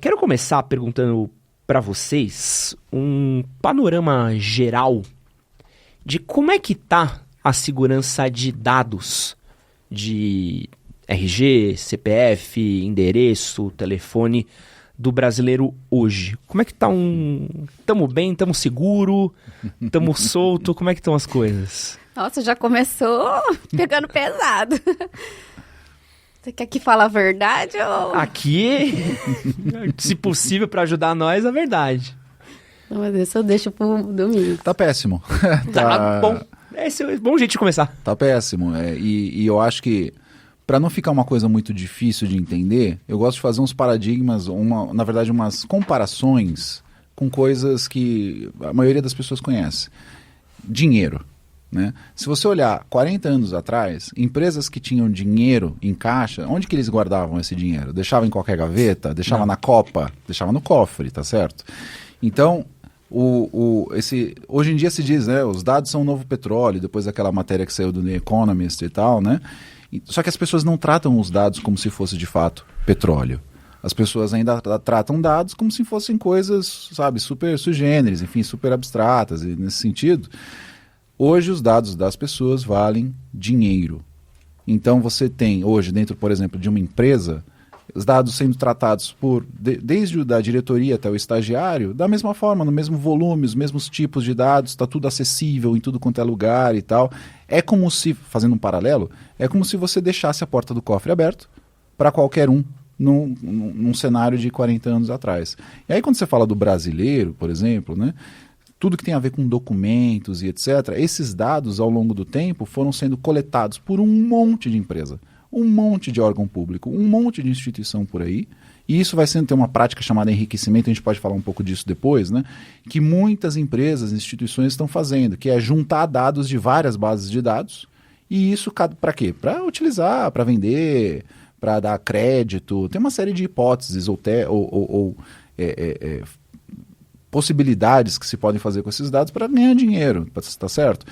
Quero começar perguntando para vocês um panorama geral de como é que tá a segurança de dados de RG, CPF, endereço, telefone do brasileiro hoje. Como é que tá Tamo bem, tamo seguro, tamo solto, como é que estão as coisas? Nossa, já começou pegando pesado. Você quer que fale a verdade ou... Aqui, se possível para ajudar nós, a verdade. Não, mas isso eu deixo pro domingo. Tá péssimo. Tá bom. Esse é um bom jeito de começar. Tá péssimo. E eu acho que, para não ficar uma coisa muito difícil de entender, eu gosto de fazer uns paradigmas, na verdade, umas comparações com coisas que a maioria das pessoas conhece. Dinheiro. Né? Se você olhar 40 anos atrás, empresas que tinham dinheiro em caixa, onde que eles guardavam esse dinheiro? Deixavam em qualquer gaveta? Deixava na copa? Deixava no cofre, tá certo? Então, hoje em dia se diz, né, os dados são o novo petróleo, depois daquela matéria que saiu do The Economist e tal, né? Só que as pessoas não tratam os dados como se fosse de fato petróleo. As pessoas ainda tratam dados como se fossem coisas, sabe, super sui generis, enfim, super abstratas, e nesse sentido... Hoje os dados das pessoas valem dinheiro. Então você tem hoje dentro, por exemplo, de uma empresa, os dados sendo tratados desde da diretoria até o estagiário, da mesma forma, no mesmo volume, os mesmos tipos de dados, está tudo acessível em tudo quanto é lugar e tal. É como se, fazendo um paralelo, é como se você deixasse a porta do cofre aberto para qualquer um num cenário de 40 anos atrás. E aí quando você fala do brasileiro, por exemplo, né? Tudo que tem a ver com documentos e etc., esses dados, ao longo do tempo, foram sendo coletados por um monte de empresa, um monte de órgão público, um monte de instituição por aí, e isso vai ter uma prática chamada enriquecimento, a gente pode falar um pouco disso depois, né? Que muitas empresas, instituições estão fazendo, que é juntar dados de várias bases de dados, e isso para quê? Para utilizar, para vender, para dar crédito, tem uma série de hipóteses possibilidades que se podem fazer com esses dados para ganhar dinheiro, tá certo?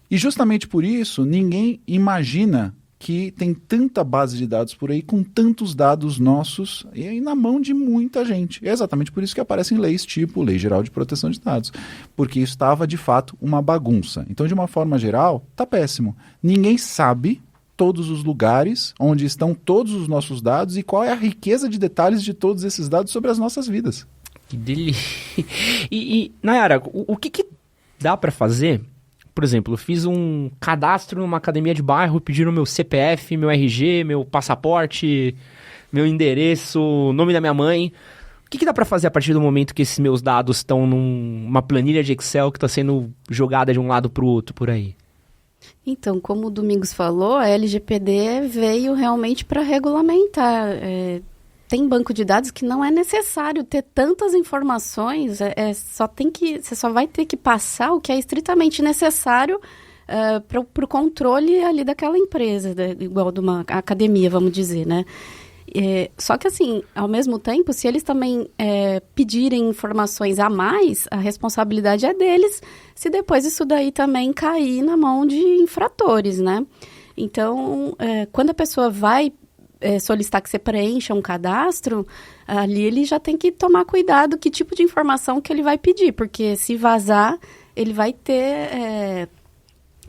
E justamente por isso, ninguém imagina que tem tanta base de dados por aí, com tantos dados nossos e na mão de muita gente. É exatamente por isso que aparecem leis tipo Lei Geral de Proteção de Dados, porque isso estava, de fato, uma bagunça. Então, de uma forma geral, tá péssimo. Ninguém sabe todos os lugares onde estão todos os nossos dados e qual é a riqueza de detalhes de todos esses dados sobre as nossas vidas. Que delícia. E Nayara, o que dá pra fazer? Por exemplo, eu fiz um cadastro numa academia de bairro, pediram meu CPF, meu RG, meu passaporte, meu endereço, nome da minha mãe. O que dá pra fazer a partir do momento que esses meus dados estão numa planilha de Excel que está sendo jogada de um lado pro outro por aí? Então, como o Domingos falou, a LGPD veio realmente para regulamentar. Tem banco de dados que não é necessário ter tantas informações, você só vai ter que passar o que é estritamente necessário para o controle ali daquela empresa, igual de uma academia, vamos dizer, né? Só que assim, ao mesmo tempo, se eles também pedirem informações a mais, a responsabilidade é deles, se depois isso daí também cair na mão de infratores, né? Então, quando a pessoa vai solicitar que você preencha um cadastro, ali ele já tem que tomar cuidado que tipo de informação que ele vai pedir, porque se vazar, ele vai ter...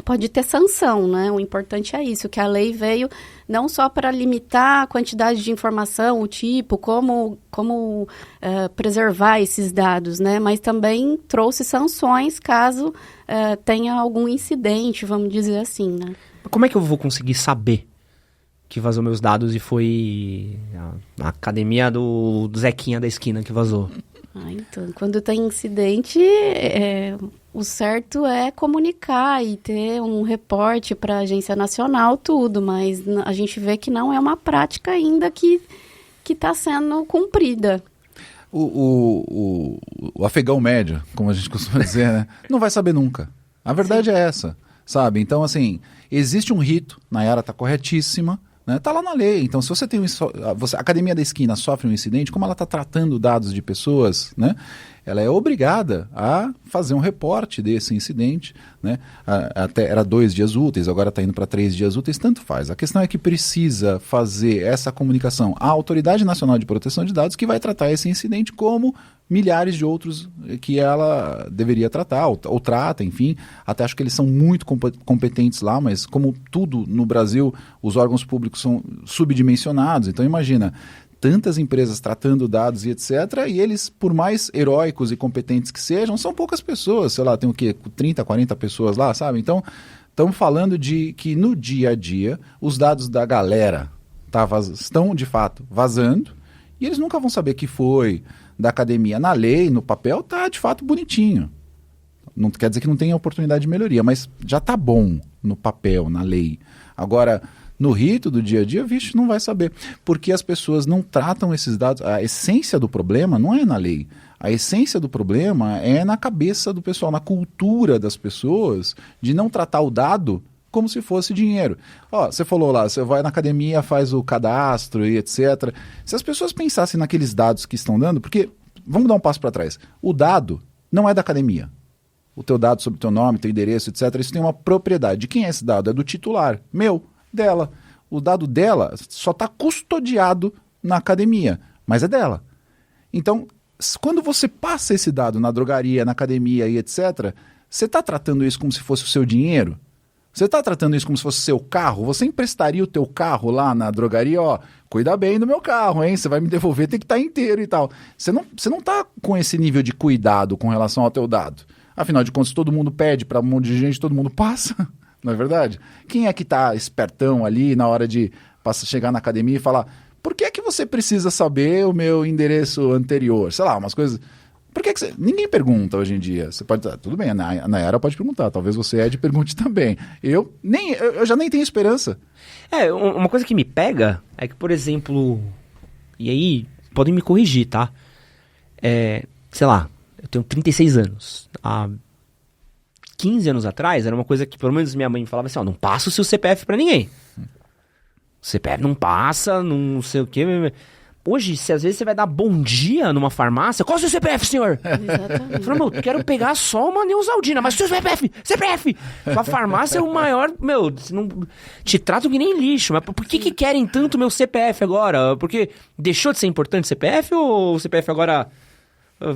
pode ter sanção, né? O importante é isso, que a lei veio não só para limitar a quantidade de informação, o tipo, como preservar esses dados, né? Mas também trouxe sanções caso tenha algum incidente, vamos dizer assim, né? Como é que eu vou conseguir saber que vazou meus dados e foi a academia do Zequinha da esquina que vazou? Então, quando tem incidente, o certo é comunicar e ter um reporte para a Agência Nacional, tudo, mas a gente vê que não é uma prática ainda que está sendo cumprida. O afegão médio, como a gente costuma dizer, né, não vai saber nunca. A verdade é essa, sabe? Então, assim, existe um rito, Nayara está corretíssima, né? Tá lá na lei. Então, se você tem a Academia da Esquina sofre um incidente, como ela está tratando dados de pessoas, né? Ela é obrigada a fazer um reporte desse incidente, né? Até era 2 dias úteis, agora está indo para 3 dias úteis, tanto faz. A questão é que precisa fazer essa comunicação à Autoridade Nacional de Proteção de Dados, que vai tratar esse incidente como milhares de outros que ela deveria tratar, ou trata, enfim. Até acho que eles são muito competentes lá, mas como tudo no Brasil, os órgãos públicos são subdimensionados. Então imagina, tantas empresas tratando dados e etc., e eles, por mais heróicos e competentes que sejam, são poucas pessoas, sei lá, tem o quê? 30, 40 pessoas lá, sabe? Então, estamos falando de que no dia a dia, os dados da galera estão, de fato, vazando, e eles nunca vão saber que foi da academia. Na lei, no papel, tá de fato bonitinho. Não quer dizer que não tenha oportunidade de melhoria, mas já tá bom no papel, na lei. Agora, no rito do dia a dia, vixe, não vai saber. Porque as pessoas não tratam esses dados. A essência do problema não é na lei. A essência do problema é na cabeça do pessoal, na cultura das pessoas, de não tratar o dado como se fosse dinheiro. Ó, você falou lá, você vai na academia, faz o cadastro e etc. Se as pessoas pensassem naqueles dados que estão dando, porque, vamos dar um passo para trás, o dado não é da academia. O teu dado sobre o teu nome, teu endereço, etc., isso tem uma propriedade. De quem é esse dado? É do titular, meu, dela. O dado dela só está custodiado na academia, mas é dela. Então, quando você passa esse dado na drogaria, na academia e etc., você está tratando isso como se fosse o seu dinheiro? Você está tratando isso como se fosse o seu carro? Você emprestaria o teu carro lá na drogaria? Ó, cuida bem do meu carro, hein? Você vai me devolver, tem que estar inteiro e tal. Você não está com esse nível de cuidado com relação ao teu dado. Afinal de contas, todo mundo pede para um monte de gente, todo mundo passa. Não é verdade? Quem é que está espertão ali na hora de chegar na academia e falar: por que é que você precisa saber o meu endereço anterior? Sei lá, umas coisas... Por que você... Ninguém pergunta hoje em dia. Você pode... Tudo bem, a Nayara pode perguntar. Talvez você, Ed, pergunte também. Eu já nem tenho esperança. Uma coisa que me pega é que, por exemplo... E aí, podem me corrigir, tá? Sei lá, eu tenho 36 anos. Há 15 anos atrás, era uma coisa que pelo menos minha mãe falava assim: ó, não passa o seu CPF pra ninguém. O CPF não passa, não sei o quê. Hoje, se às vezes você vai dar bom dia numa farmácia, qual é o seu CPF, senhor? Exatamente. Eu falo, meu, quero pegar só uma Neusaldina, mas o seu CPF! A farmácia é o maior, meu, não, te tratam que nem lixo, mas por que querem tanto meu CPF agora? Porque deixou de ser importante o CPF ou o CPF agora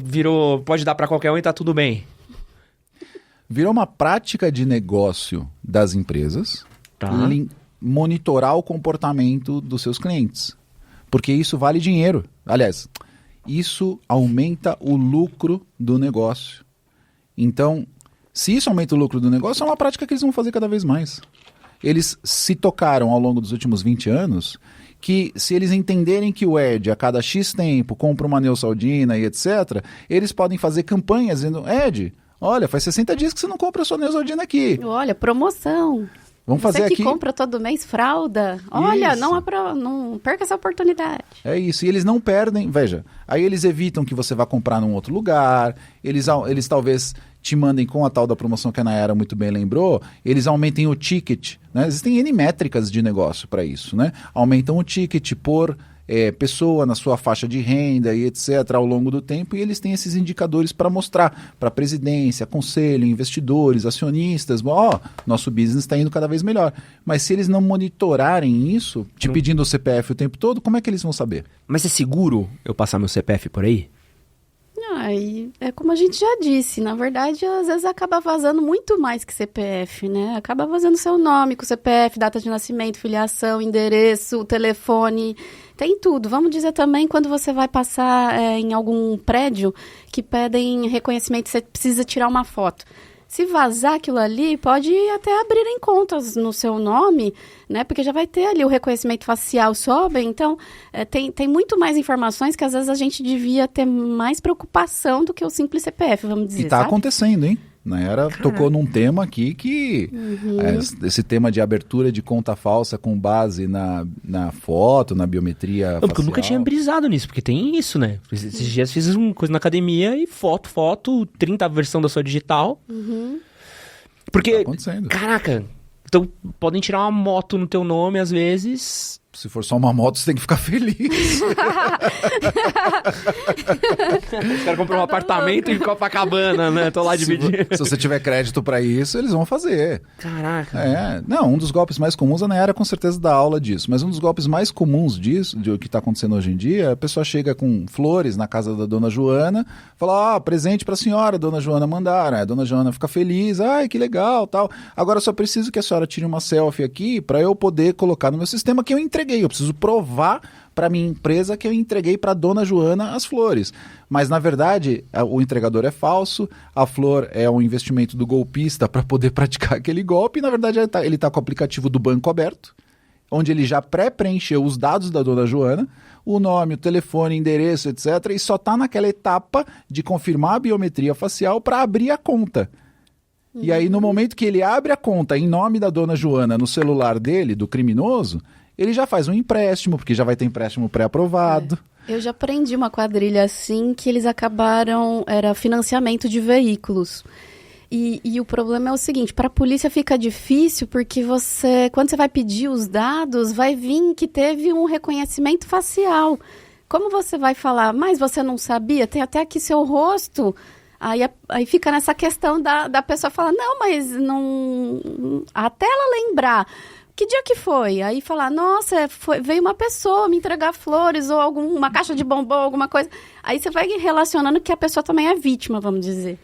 virou, pode dar pra qualquer um e tá tudo bem? Virou uma prática de negócio das empresas, Tá. Monitorar o comportamento dos seus clientes. Porque isso vale dinheiro. Aliás, isso aumenta o lucro do negócio. Então, se isso aumenta o lucro do negócio, é uma prática que eles vão fazer cada vez mais. Eles se tocaram ao longo dos últimos 20 anos que, se eles entenderem que o Ed, a cada X tempo, compra uma Neusaldina e etc., eles podem fazer campanhas dizendo: Ed, olha, faz 60 dias que você não compra a sua Neusaldina aqui. Olha, promoção. Vamos fazer Você que aqui... compra todo mês fralda. Olha, Isso. não perca essa oportunidade. É isso, e eles não perdem, veja, aí eles evitam que você vá comprar num outro lugar, eles talvez te mandem com a tal da promoção que a Nayara muito bem lembrou, eles aumentem o ticket, né? Existem N métricas de negócio para isso, né? Aumentam o ticket por pessoa na sua faixa de renda e etc. ao longo do tempo, e eles têm esses indicadores para mostrar para a presidência, conselho, investidores, acionistas: ó, nosso business está indo cada vez melhor. Mas se eles não monitorarem isso, te pedindo o CPF o tempo todo, como é que eles vão saber? Mas é seguro eu passar meu CPF por aí? E é como a gente já disse, na verdade, às vezes acaba vazando muito mais que CPF, né? Acaba vazando seu nome com CPF, data de nascimento, filiação, endereço, telefone, tem tudo. Vamos dizer também, quando você vai passar em algum prédio que pedem reconhecimento, você precisa tirar uma foto. Se vazar aquilo ali, pode até abrirem contas no seu nome, né? Porque já vai ter ali o reconhecimento facial sobre. Então, tem muito mais informações que às vezes a gente devia ter mais preocupação do que o simples CPF, vamos dizer, E está sabe? acontecendo, hein? Nayara tocou num tema aqui que... esse tema de abertura de conta falsa com base na foto, na biometria Não, porque eu facial. nunca tinha brisado nisso, porque tem isso, né? Esses dias fiz uma coisa na academia e foto, 30 versão da sua digital. Uhum. Porque, Tá acontecendo. caraca, Então, podem tirar uma moto no teu nome, às vezes. Se for só uma moto, você tem que ficar feliz. Os caras compram um apartamento em Copacabana, né? Tô lá dividindo. Se você tiver crédito pra isso, eles vão fazer. Caraca. Não, um dos golpes mais comuns, a Nayara com certeza dá aula disso, mas um dos golpes mais comuns disso, de o que tá acontecendo hoje em dia, a pessoa chega com flores na casa da dona Joana, fala, presente pra senhora, dona Joana mandaram, a dona Joana fica feliz, ai, que legal, tal. Agora eu só preciso que a senhora tire uma selfie aqui pra eu poder colocar no meu sistema que eu entreguei. Eu preciso provar para minha empresa que eu entreguei para dona Joana as flores. Mas, na verdade, o entregador é falso, a flor é um investimento do golpista para poder praticar aquele golpe, e, na verdade, ele tá com o aplicativo do banco aberto, onde ele já pré-preencheu os dados da dona Joana, o nome, o telefone, endereço, etc., e só está naquela etapa de confirmar a biometria facial para abrir a conta. E aí, no momento que ele abre a conta em nome da dona Joana no celular dele, do criminoso, ele já faz um empréstimo, porque já vai ter empréstimo pré-aprovado. Eu já prendi uma quadrilha assim, que eles acabaram, era financiamento de veículos. E o problema é o seguinte, para a polícia fica difícil, porque quando você vai pedir os dados, vai vir que teve um reconhecimento facial. Como você vai falar, mas você não sabia? Tem até aqui seu rosto. Aí fica nessa questão da pessoa falar, não, mas não... Até ela lembrar... Que dia que foi? Aí falar, nossa, veio uma pessoa me entregar flores ou uma caixa de bombom, alguma coisa. Aí você vai relacionando que a pessoa também é vítima, vamos dizer.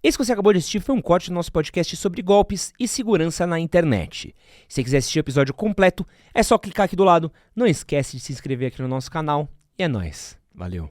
Esse que você acabou de assistir foi um corte do nosso podcast sobre golpes e segurança na internet. Se você quiser assistir o episódio completo, é só clicar aqui do lado. Não esquece de se inscrever aqui no nosso canal. E é nóis. Valeu.